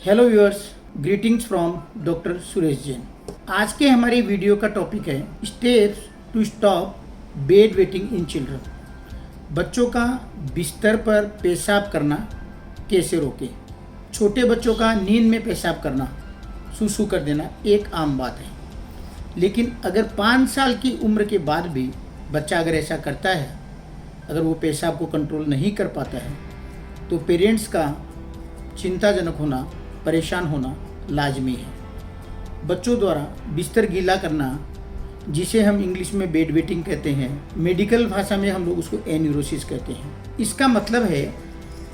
Hello viewers, greetings from doctor Suresh Jain. आज के हमारे वीडियो का टॉपिक है steps to stop bed wetting in children. बच्चों का बिस्तर पर पेशाब करना कैसे रोकें। छोटे बच्चों का नींद में पेशाब करना, सूसू कर देना एक आम बात है, लेकिन अगर 5 साल की उम्र के बाद भी बच्चा अगर ऐसा करता है, अगर वो पेशाब को कंट्रोल नहीं कर पाता है, तो पेरेंट्स का चिंताजनक होना, परेशान होना लाजमी है। बच्चों द्वारा बिस्तर गीला करना, जिसे हम इंग्लिश में बेड वेटिंग कहते हैं, मेडिकल भाषा में हम लोग उसको एन्यूरोसिस कहते हैं। इसका मतलब है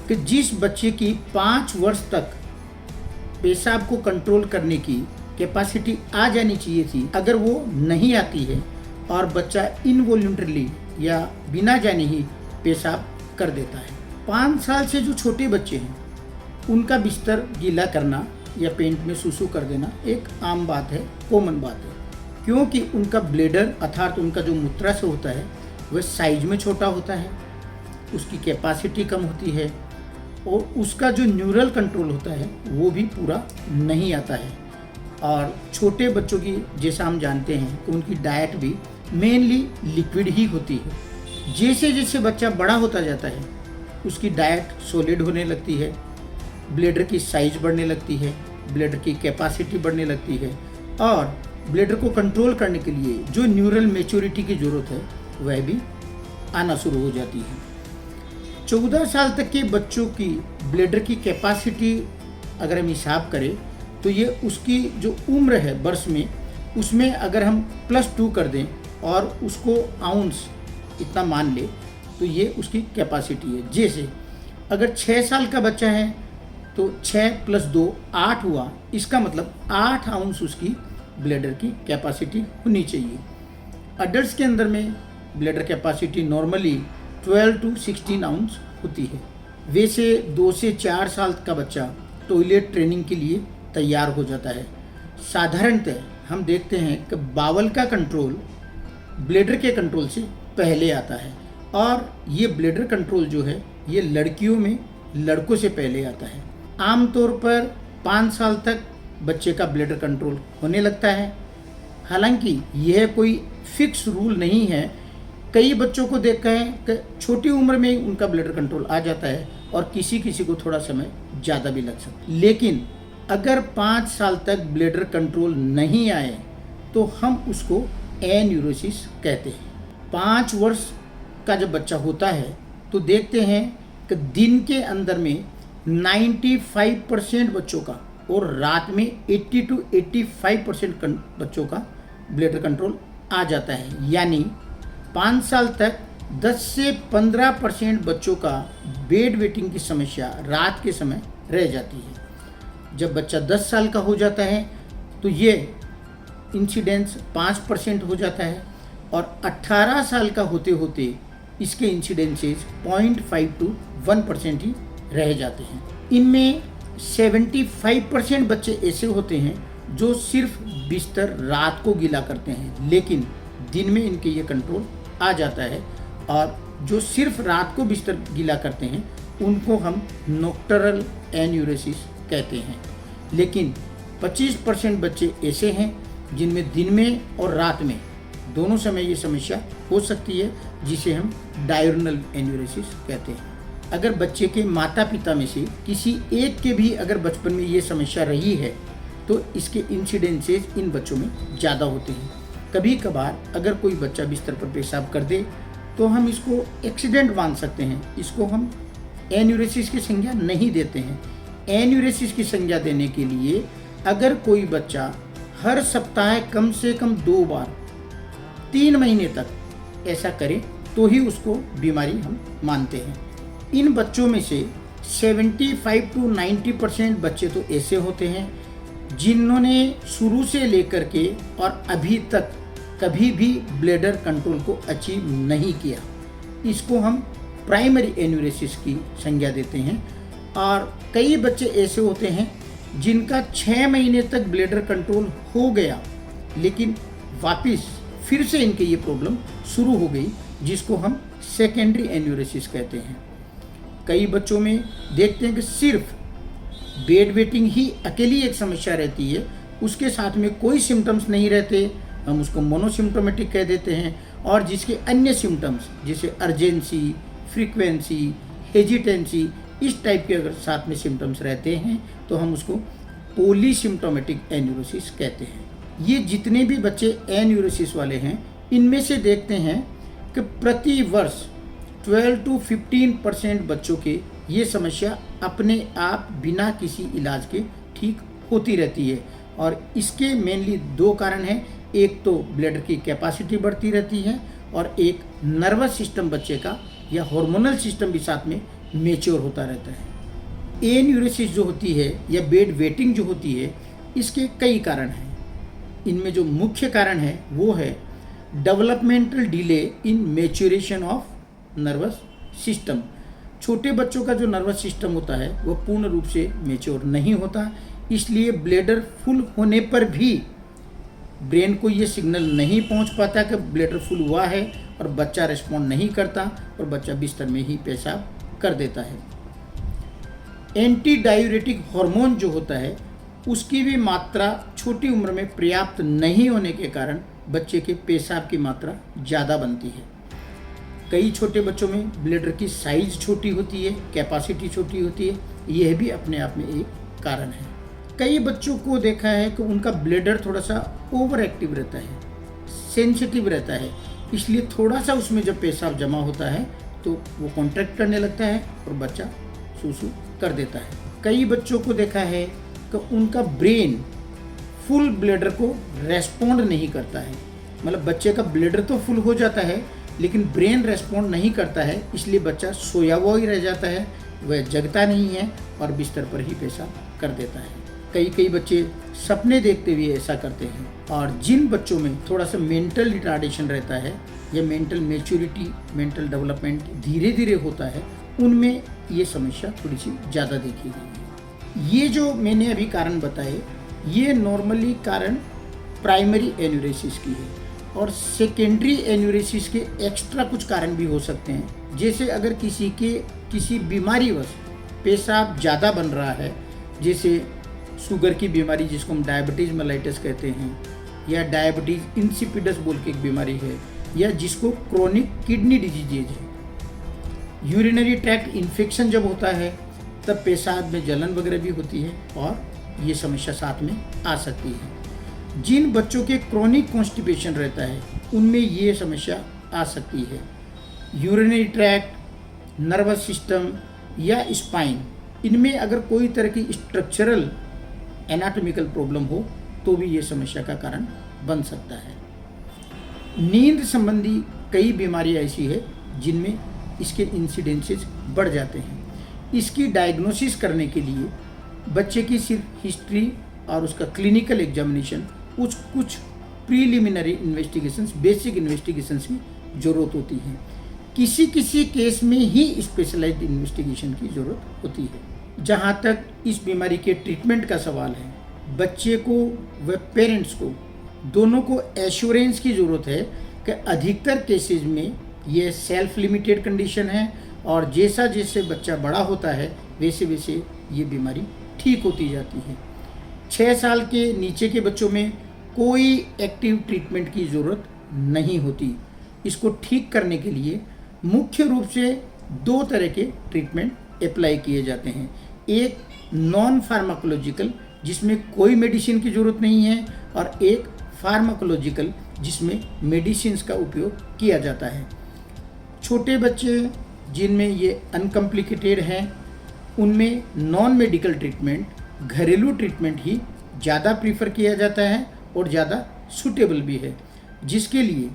कि जिस बच्चे की 5 वर्ष तक पेशाब को कंट्रोल करने की कैपेसिटी आ जानी चाहिए थी, अगर वो नहीं आती है और बच्चा इनवॉल्यूंटरली या बिना जाने ही पेशाब कर देता है। 5 साल से जो छोटे बच्चे हैं उनका बिस्तर गीला करना या पेंट में सूसू कर देना एक आम बात है, कॉमन बात है, क्योंकि उनका ब्लेडर अर्थात उनका जो मूत्राशय होता है वह साइज में छोटा होता है, उसकी कैपेसिटी कम होती है और उसका जो न्यूरल कंट्रोल होता है वो भी पूरा नहीं आता है। और छोटे बच्चों की, जैसा हम जानते हैं कि उनकी डाइट भी मेनली लिक्विड ही होती है। जैसे जैसे बच्चा बड़ा होता जाता है उसकी डाइट सॉलिड होने लगती है, ब्लेडर की साइज बढ़ने लगती है, ब्लेडर की कैपेसिटी बढ़ने लगती है और ब्लेडर को कंट्रोल करने के लिए जो न्यूरल मैच्योरिटी की ज़रूरत है वह भी आना शुरू हो जाती है। 14 साल तक के बच्चों की ब्लेडर की कैपेसिटी अगर हम हिसाब करें तो ये उसकी जो उम्र है वर्ष में, उसमें अगर हम +2 कर दें और उसको आउंस इतना मान ले तो ये उसकी कैपेसिटी है। जैसे अगर 6 साल का बच्चा है तो 6 + 2 8 हुआ, इसका मतलब 8 आउंस उसकी ब्लेडर की कैपेसिटी होनी चाहिए। अडल्ट्स के अंदर में bladder capacity normally 12 to 16 ounce होती है। वैसे 2 से 4 साल का बच्चा टॉयलेट ट्रेनिंग के लिए तैयार हो जाता है। साधारणतः हम देखते हैं कि बावल का कंट्रोल ब्लेडर के कंट्रोल से पहले आता है और ये ब्लेडर कंट्रोल जो है ये लड़कियों में लड़कों से पहले आता है। आमतौर पर 5 साल तक बच्चे का ब्लेडर कंट्रोल होने लगता है। हालांकि यह कोई फिक्स रूल नहीं है, कई बच्चों को देखा है कि छोटी उम्र में ही उनका ब्लेडर कंट्रोल आ जाता है और किसी किसी को थोड़ा समय ज़्यादा भी लग सकता है। लेकिन अगर 5 साल तक ब्लेडर कंट्रोल नहीं आए तो हम उसको एन्यूरोसिस कहते हैं। 5 वर्ष का जब बच्चा होता है तो देखते हैं कि दिन के अंदर में 95% बच्चों का और रात में 80 to 85% बच्चों का ब्लेडर कंट्रोल आ जाता है। यानी 5 साल तक 10 से 15% बच्चों का बेड वेटिंग की समस्या रात के समय रह जाती है। जब बच्चा 10 साल का हो जाता है तो ये इंसिडेंस 5% हो जाता है और 18 साल का होते होते इसके इंसिडेंसेस 0.5 to 1% ही रह जाते हैं। इनमें 75% बच्चे ऐसे होते हैं जो सिर्फ बिस्तर रात को गीला करते हैं, लेकिन दिन में इनके ये कंट्रोल आ जाता है और जो सिर्फ रात को बिस्तर गीला करते हैं उनको हम नॉक्टर्नल एन्यूरोसिस कहते हैं। लेकिन 25% बच्चे ऐसे हैं जिनमें दिन में और रात में दोनों समय ये समस्या हो सकती है, जिसे हम डायurnal एन्यूरोसिस कहते हैं। अगर बच्चे के माता पिता में से किसी एक के भी अगर बचपन में ये समस्या रही है तो इसके इंसिडेंसेस इन बच्चों में ज़्यादा होते हैं। कभी कभार अगर कोई बच्चा बिस्तर पर पेशाब कर दे तो हम इसको एक्सीडेंट मान सकते हैं, इसको हम एन्यूरोसिस की संज्ञा नहीं देते हैं। एन्यूरोसिस की संज्ञा देने के लिए अगर कोई बच्चा हर सप्ताह कम से कम 2 बार 3 महीने तक ऐसा करे तो ही उसको बीमारी हम मानते हैं। इन बच्चों में से 75 to 90% बच्चे तो ऐसे होते हैं जिन्होंने शुरू से लेकर के और अभी तक कभी भी ब्लेडर कंट्रोल को अचीव नहीं किया। इसको हम प्राइमरी एन्यूरोसिस की संज्ञा देते हैं। और कई बच्चे ऐसे होते हैं जिनका 6 महीने तक ब्लेडर कंट्रोल हो गया लेकिन वापस फिर से इनके ये प्रॉब्लम शुरू हो गई, जिसको हम सेकेंडरी एन्यूरोसिस कहते हैं। कई बच्चों में देखते हैं कि सिर्फ बेड वेटिंग ही अकेली एक समस्या रहती है, उसके साथ में कोई सिम्टम्स नहीं रहते, हम उसको मोनोसिम्टोमेटिक कह देते हैं। और जिसके अन्य सिम्टम्स जैसे अर्जेंसी, फ्रीक्वेंसी, हेजिटेंसी, इस टाइप के अगर साथ में सिम्टम्स रहते हैं तो हम उसको पॉलीसिम्टोमेटिक एन्यूरोसिस कहते हैं। ये जितने भी बच्चे एन्यूरोसिस वाले हैं, इनमें से देखते हैं कि प्रति वर्ष 12 to 15% बच्चों के ये समस्या अपने आप बिना किसी इलाज के ठीक होती रहती है। और इसके मेनली दो कारण हैं, एक तो ब्लैडर की कैपेसिटी बढ़ती रहती है और एक नर्वस सिस्टम बच्चे का या हार्मोनल सिस्टम भी साथ में मैच्योर होता रहता है। एन्यूरोसिस जो होती है या बेड वेटिंग जो होती है, इसके कई कारण हैं। इनमें जो मुख्य कारण है वो है developmental delay in maturation of nervous system. छोटे बच्चों का जो नर्वस सिस्टम होता है वह पूर्ण रूप से मैच्योर नहीं होता, इसलिए ब्लैडर फुल होने पर भी ब्रेन को ये सिग्नल नहीं पहुंच पाता कि ब्लैडर फुल हुआ है और बच्चा रिस्पॉन्ड नहीं करता और बच्चा बिस्तर में ही पेशाब कर देता है। एंटी डायूरेटिक हार्मोन जो होता है उसकी भी मात्रा छोटी उम्र में पर्याप्त नहीं होने के कारण बच्चे के पेशाब की मात्रा ज़्यादा बनती है। कई छोटे बच्चों में ब्लैडर की साइज छोटी होती है, कैपेसिटी छोटी होती है, यह भी अपने आप में एक कारण है। कई बच्चों को देखा है कि उनका ब्लैडर थोड़ा सा ओवर एक्टिव रहता है, सेंसिटिव रहता है, इसलिए थोड़ा सा उसमें जब पेशाब जमा होता है तो वो कॉन्ट्रैक्ट करने लगता है और बच्चा सूसू कर देता है। कई बच्चों को देखा है कि उनका ब्रेन फुल ब्लैडर को रेस्पॉन्ड नहीं करता है, मतलब बच्चे का ब्लैडर तो फुल हो जाता है लेकिन ब्रेन रेस्पॉन्ड नहीं करता है, इसलिए बच्चा सोया हुआ ही रह जाता है, वह जगता नहीं है और बिस्तर पर ही पेशाब कर देता है। कई बच्चे सपने देखते हुए ऐसा करते हैं। और जिन बच्चों में थोड़ा सा मेंटल रिटार्डेशन रहता है या मेंटल मैच्योरिटी, मेंटल डेवलपमेंट धीरे धीरे होता है, उनमें ये समस्या थोड़ी सी ज़्यादा देखी गई है। ये जो मैंने अभी कारण बताए, ये नॉर्मली कारण प्राइमरी एन्यूरोसिस की है। और सेकेंडरी एन्यूरोसिस के एक्स्ट्रा कुछ कारण भी हो सकते हैं, जैसे अगर किसी बीमारीवश पेशाब ज़्यादा बन रहा है, जैसे शुगर की बीमारी जिसको हम डायबिटीज़ मेलाइटस कहते हैं, या डायबिटीज़ इंसिपिडस बोल के एक बीमारी है, या जिसको क्रोनिक किडनी डिजीज है। यूरिनरी ट्रैक्ट इन्फेक्शन जब होता है तब पेशाब में जलन वगैरह भी होती है और ये समस्या साथ में आ सकती है। जिन बच्चों के क्रोनिक कॉन्स्टिपेशन रहता है उनमें ये समस्या आ सकती है। यूरिनरी ट्रैक्ट, नर्वस सिस्टम या स्पाइन, इनमें अगर कोई तरह की स्ट्रक्चरल एनाटॉमिकल प्रॉब्लम हो तो भी ये समस्या का कारण बन सकता है। नींद संबंधी कई बीमारियां ऐसी है जिनमें इसके इंसिडेंसेस बढ़ जाते हैं। इसकी डायग्नोसिस करने के लिए बच्चे की सिर्फ हिस्ट्री और उसका क्लिनिकल एग्जामिनेशन, कुछ प्रीलिमिनरी इन्वेस्टिगेशंस, बेसिक इन्वेस्टिगेशंस की ज़रूरत होती है। किसी केस में ही स्पेशलाइज्ड इन्वेस्टिगेशन की ज़रूरत होती है। जहाँ तक इस बीमारी के ट्रीटमेंट का सवाल है, बच्चे को व पेरेंट्स को दोनों को एश्योरेंस की ज़रूरत है कि अधिकतर केसेस में ये सेल्फ लिमिटेड कंडीशन है और जैसा जैसे बच्चा बड़ा होता है वैसे वैसे ये बीमारी ठीक होती जाती है। 6 साल के नीचे के बच्चों में कोई एक्टिव ट्रीटमेंट की ज़रूरत नहीं होती। इसको ठीक करने के लिए मुख्य रूप से 2 तरह के ट्रीटमेंट अप्लाई किए जाते हैं। एक नॉन फार्माकोलॉजिकल जिसमें कोई मेडिसिन की ज़रूरत नहीं है, और एक फार्माकोलॉजिकल जिसमें मेडिसिन का उपयोग किया जाता है। छोटे बच्चे जिनमें ये अनकम्प्लिकेटेड हैं उनमें नॉन मेडिकल ट्रीटमेंट, घरेलू ट्रीटमेंट ही ज़्यादा प्रीफर किया जाता है और ज़्यादा सूटेबल भी है, जिसके लिए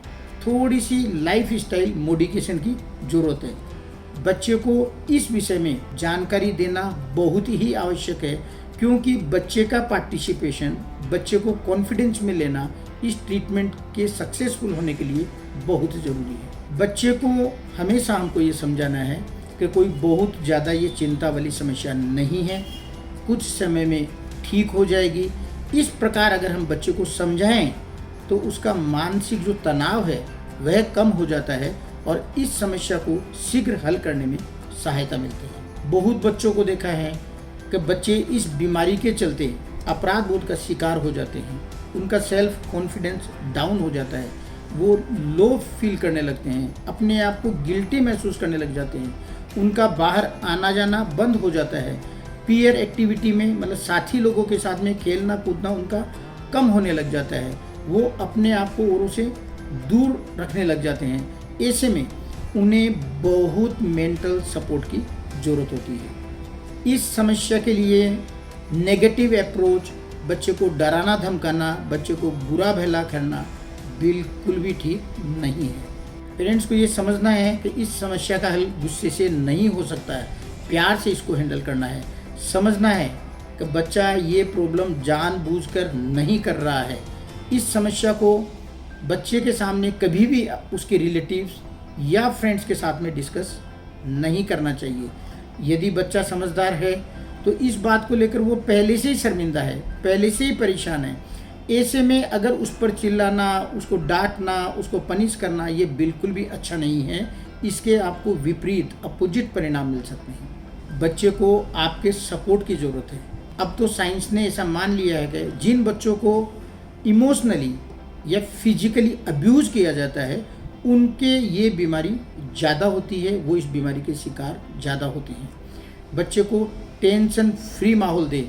थोड़ी सी लाइफ स्टाइल मॉडिफिकेशन की ज़रूरत है। बच्चे को इस विषय में जानकारी देना बहुत ही आवश्यक है, क्योंकि बच्चे का पार्टिसिपेशन, बच्चे को कॉन्फिडेंस में लेना इस ट्रीटमेंट के सक्सेसफुल होने के लिए बहुत ज़रूरी है। बच्चे को हमेशा हमको ये समझाना है कि कोई बहुत ज़्यादा ये चिंता वाली समस्या नहीं है, कुछ समय में ठीक हो जाएगी। इस प्रकार अगर हम बच्चे को समझाएं तो उसका मानसिक जो तनाव है वह कम हो जाता है और इस समस्या को शीघ्र हल करने में सहायता मिलती है। बहुत बच्चों को देखा है कि बच्चे इस बीमारी के चलते अपराध बोध का शिकार हो जाते हैं, उनका सेल्फ कॉन्फिडेंस डाउन हो जाता है, वो लो फील करने लगते हैं, अपने आप को गिल्टी महसूस करने लग जाते हैं, उनका बाहर आना जाना बंद हो जाता है, पीयर एक्टिविटी में मतलब साथी लोगों के साथ में खेलना कूदना उनका कम होने लग जाता है, वो अपने आप को औरों से दूर रखने लग जाते हैं। ऐसे में उन्हें बहुत मेंटल सपोर्ट की ज़रूरत होती है। इस समस्या के लिए नेगेटिव अप्रोच, बच्चे को डराना धमकाना, बच्चे को बुरा भला करना बिल्कुल भी ठीक नहीं है। पेरेंट्स को ये समझना है कि इस समस्या का हल गुस्से से नहीं हो सकता है, प्यार से इसको हैंडल करना है। समझना है कि बच्चा ये प्रॉब्लम जानबूझकर नहीं कर रहा है। इस समस्या को बच्चे के सामने कभी भी उसके रिलेटिव्स या फ्रेंड्स के साथ में डिस्कस नहीं करना चाहिए। यदि बच्चा समझदार है तो इस बात को लेकर वो पहले से ही शर्मिंदा है, पहले से ही परेशान है। ऐसे में अगर उस पर चिल्लाना, उसको डांटना, उसको पनिश करना ये बिल्कुल भी अच्छा नहीं है। इसके आपको विपरीत अपोजिट परिणाम मिल सकते हैं। बच्चे को आपके सपोर्ट की ज़रूरत है। अब तो साइंस ने ऐसा मान लिया है कि जिन बच्चों को इमोशनली या फिजिकली अब्यूज़ किया जाता है उनके ये बीमारी ज़्यादा होती है, वो इस बीमारी के शिकार ज़्यादा होते हैं। बच्चे को टेंशन फ्री माहौल दे,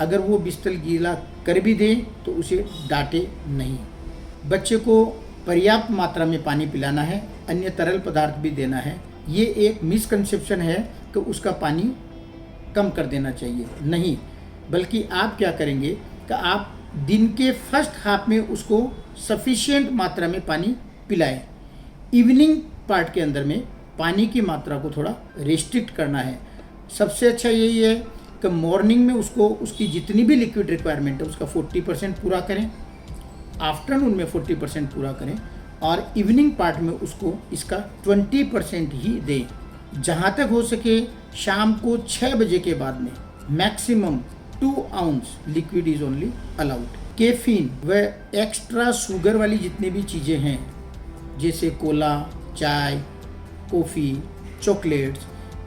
अगर वो बिस्तर गीला कर भी दे तो उसे डांटे नहीं। बच्चे को पर्याप्त मात्रा में पानी पिलाना है, अन्य तरल पदार्थ भी देना है। ये एक मिसकंसेप्शन है कि उसका पानी कम कर देना चाहिए, नहीं, बल्कि आप क्या करेंगे कि आप दिन के फर्स्ट हाफ में उसको सफिशिएंट मात्रा में पानी पिलाएं। इवनिंग पार्ट के अंदर में पानी की मात्रा को थोड़ा रेस्ट्रिक्ट करना है। सबसे अच्छा यही है कि मॉर्निंग में उसको उसकी जितनी भी लिक्विड रिक्वायरमेंट है उसका 40% पूरा करें, आफ्टरनून में 40% पूरा करें और इवनिंग पार्ट में उसको इसका 20% ही दें। जहाँ तक हो सके शाम को 6 बजे के बाद में maximum 2 ounce liquid is only allowed. Caffeine व एक्स्ट्रा शुगर वाली जितनी भी चीज़ें हैं जैसे कोला, चाय, कॉफ़ी, चॉकलेट्स,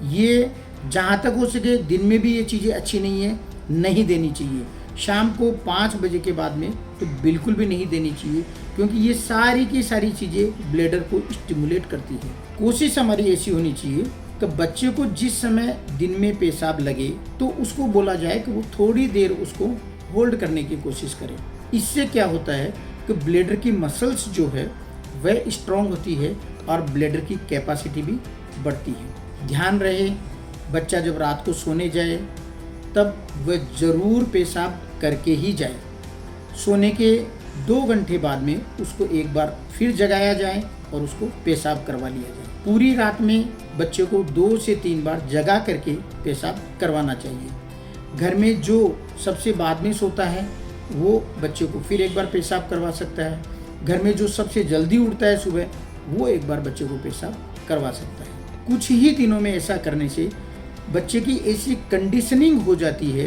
ये जहाँ तक हो सके दिन में भी ये चीज़ें अच्छी नहीं है, नहीं देनी चाहिए। शाम को 5 बजे के बाद में तो बिल्कुल भी नहीं देनी चाहिए, क्योंकि ये सारी की सारी चीज़ें ब्लैडर को स्टिमुलेट करती है। कोशिश हमारी ऐसी होनी चाहिए कि बच्चे को जिस समय दिन में पेशाब लगे तो उसको बोला जाए कि वो थोड़ी देर उसको होल्ड करने की कोशिश करे। इससे क्या होता है कि ब्लैडर की मसल्स जो है वह स्ट्रॉन्ग होती है और ब्लैडर की कैपेसिटी भी बढ़ती है। ध्यान रहे, बच्चा जब रात को सोने जाए तब वह ज़रूर पेशाब करके ही जाए। सोने के 2 घंटे बाद में उसको एक बार फिर जगाया जाए और उसको पेशाब करवा लिया जाए। पूरी रात में बच्चे को 2 से 3 बार जगा करके पेशाब करवाना चाहिए। घर में जो सबसे बाद में सोता है वो बच्चे को फिर एक बार पेशाब करवा सकता है। घर में जो सबसे जल्दी उठता है सुबह वो एक बार बच्चे को पेशाब करवा सकता है। कुछ ही दिनों में ऐसा करने से बच्चे की ऐसी कंडीशनिंग हो जाती है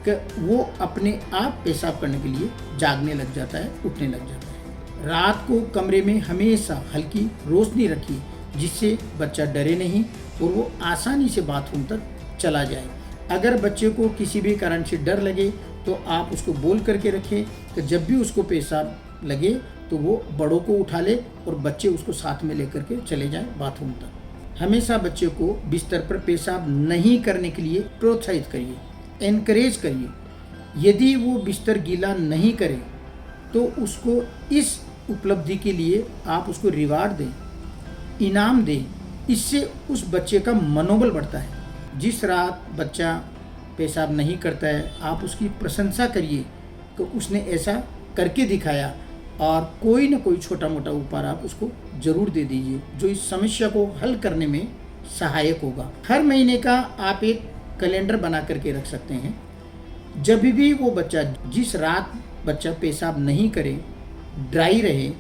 कि वो अपने आप पेशाब करने के लिए जागने लग जाता है, उठने लग जाता है। रात को कमरे में हमेशा हल्की रोशनी रखिए जिससे बच्चा डरे नहीं और वो आसानी से बाथरूम तक चला जाए। अगर बच्चे को किसी भी कारण से डर लगे तो आप उसको बोल करके रखें कि जब भी उसको पेशाब लगे तो वो बड़ों को उठा ले और बच्चे उसको साथ में लेकर के चले जाएं बाथरूम तक। हमेशा बच्चे को बिस्तर पर पेशाब नहीं करने के लिए प्रोत्साहित करिए, एनकरेज करिए। यदि वो बिस्तर गीला नहीं करे तो उसको इस उपलब्धि के लिए आप उसको रिवार्ड दें, इनाम दें। इससे उस बच्चे का मनोबल बढ़ता है। जिस रात बच्चा पेशाब नहीं करता है आप उसकी प्रशंसा करिए कि उसने ऐसा करके दिखाया और कोई ना कोई छोटा मोटा उपहार आप उसको ज़रूर दे दीजिए जो इस समस्या को हल करने में सहायक होगा। हर महीने का आप एक कैलेंडर बना करके रख सकते हैं। जब भी वो बच्चा, जिस रात बच्चा पेशाब नहीं करे, ड्राई रहे,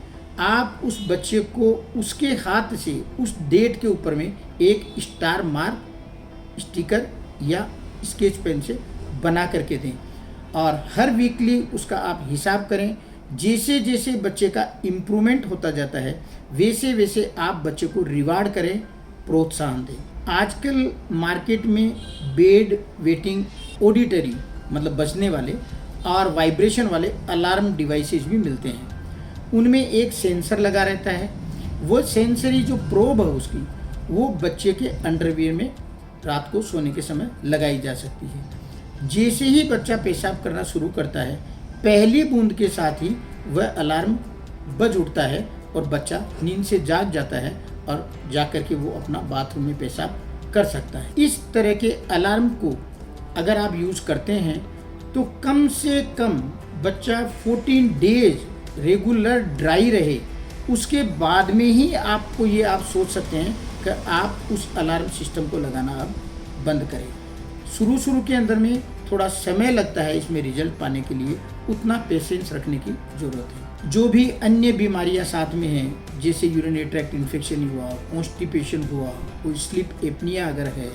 आप उस बच्चे को उसके हाथ से उस डेट के ऊपर में एक स्टार मार्क स्टिकर या स्केच पेन से बना करके दें और हर वीकली उसका आप हिसाब करें। जैसे जैसे बच्चे का इम्प्रूवमेंट होता जाता है वैसे वैसे आप बच्चे को रिवार्ड करें, प्रोत्साहन दें। आजकल मार्केट में बेड वेटिंग ऑडिटरी मतलब बजने वाले और वाइब्रेशन वाले अलार्म डिवाइसेस भी मिलते हैं। उनमें एक सेंसर लगा रहता है। वो सेंसरी जो प्रोब है उसकी, वो बच्चे के अंडरवियर में रात को सोने के समय लगाई जा सकती है। जैसे ही बच्चा पेशाब करना शुरू करता है, पहली बूंद के साथ ही वह अलार्म बज उठता है और बच्चा नींद से जाग जाता है और जाकर के वो अपना बाथरूम में पेशाब कर सकता है। इस तरह के अलार्म को अगर आप यूज़ करते हैं तो कम से कम बच्चा 14 डेज रेगुलर ड्राई रहे, उसके बाद में ही आपको ये आप सोच सकते हैं कि आप उस अलार्म सिस्टम को लगाना अब बंद करें। शुरू के अंदर में थोड़ा समय लगता है इसमें रिजल्ट पाने के लिए, उतना पेशेंस रखने की ज़रूरत है। जो भी अन्य बीमारियां साथ में हैं, जैसे यूरिनरी ट्रैक्ट इन्फेक्शन हुआ, कॉन्स्टिपेशन हुआ, कोई स्लीप एपनिया अगर है,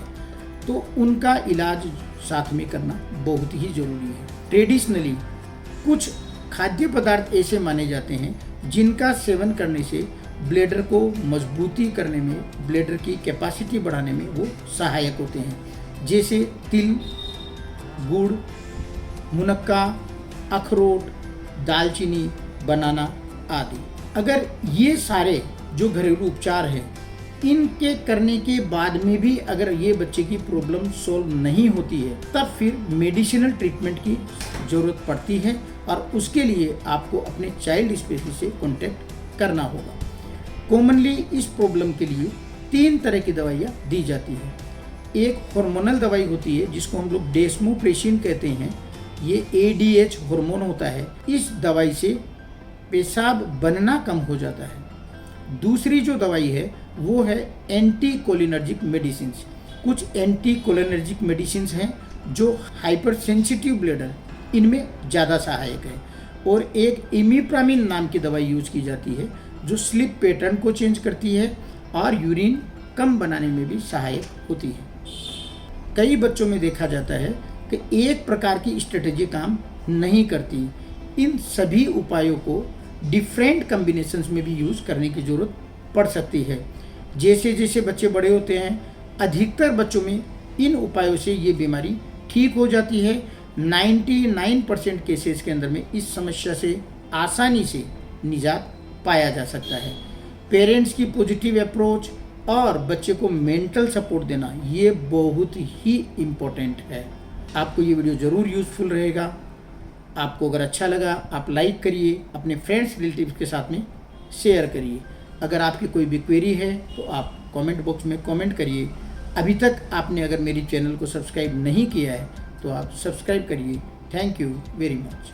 तो उनका इलाज साथ में करना बहुत ही ज़रूरी है। ट्रेडिशनली कुछ खाद्य पदार्थ ऐसे माने जाते हैं जिनका सेवन करने से ब्लैडर को मजबूती करने में, ब्लैडर की कैपेसिटी बढ़ाने में वो सहायक होते हैं, जैसे तिल, गुड़, मुनक्का, अखरोट, दालचीनी, बनाना आदि। अगर ये सारे जो घरेलू उपचार हैं, इनके करने के बाद में भी अगर ये बच्चे की प्रॉब्लम सॉल्व नहीं होती है, तब फिर मेडिसिनल ट्रीटमेंट की ज़रूरत पड़ती है और उसके लिए आपको अपने चाइल्ड स्पेशलिस्ट से कॉन्टेक्ट करना होगा। कॉमनली इस प्रॉब्लम के लिए 3 तरह की दवाइयाँ दी जाती हैं। एक हार्मोनल दवाई होती है जिसको हम लोग डेस्मोप्रेसिन कहते हैं, ये ADH हार्मोन होता है। इस दवाई से पेशाब बनना कम हो जाता है। दूसरी जो दवाई है वो है एंटी कोलिनर्जिक मेडिसिन। कुछ एंटी कोलिनर्जिक मेडिसिन हैं जो हाइपर सेंसिटिव ब्लैडर, इनमें ज़्यादा सहायक है। और एक इमिप्रामिन नाम की दवाई यूज़ की जाती है जो स्लीप पैटर्न को चेंज करती है और यूरिन कम बनाने में भी सहायक होती है। कई बच्चों में देखा जाता है कि एक प्रकार की स्ट्रेटजी काम नहीं करती। इन सभी उपायों को डिफरेंट कॉम्बिनेशंस में भी यूज़ करने की ज़रूरत पड़ सकती है। जैसे जैसे बच्चे बड़े होते हैं, अधिकतर बच्चों में इन उपायों से ये बीमारी ठीक हो जाती है। 99% केसेस के अंदर में इस समस्या से आसानी से निजात पाया जा सकता है। पेरेंट्स की पॉजिटिव अप्रोच और बच्चे को मेंटल सपोर्ट देना, ये बहुत ही इम्पोर्टेंट है। आपको ये वीडियो ज़रूर यूज़फुल रहेगा। आपको अगर अच्छा लगा आप लाइक करिए, अपने फ्रेंड्स रिलेटिव्स के साथ में शेयर करिए। अगर आपकी कोई भी क्वेरी है तो आप कमेंट बॉक्स में कमेंट करिए। अभी तक आपने अगर मेरी चैनल को सब्सक्राइब नहीं किया है तो आप सब्सक्राइब करिए। Thank you very much.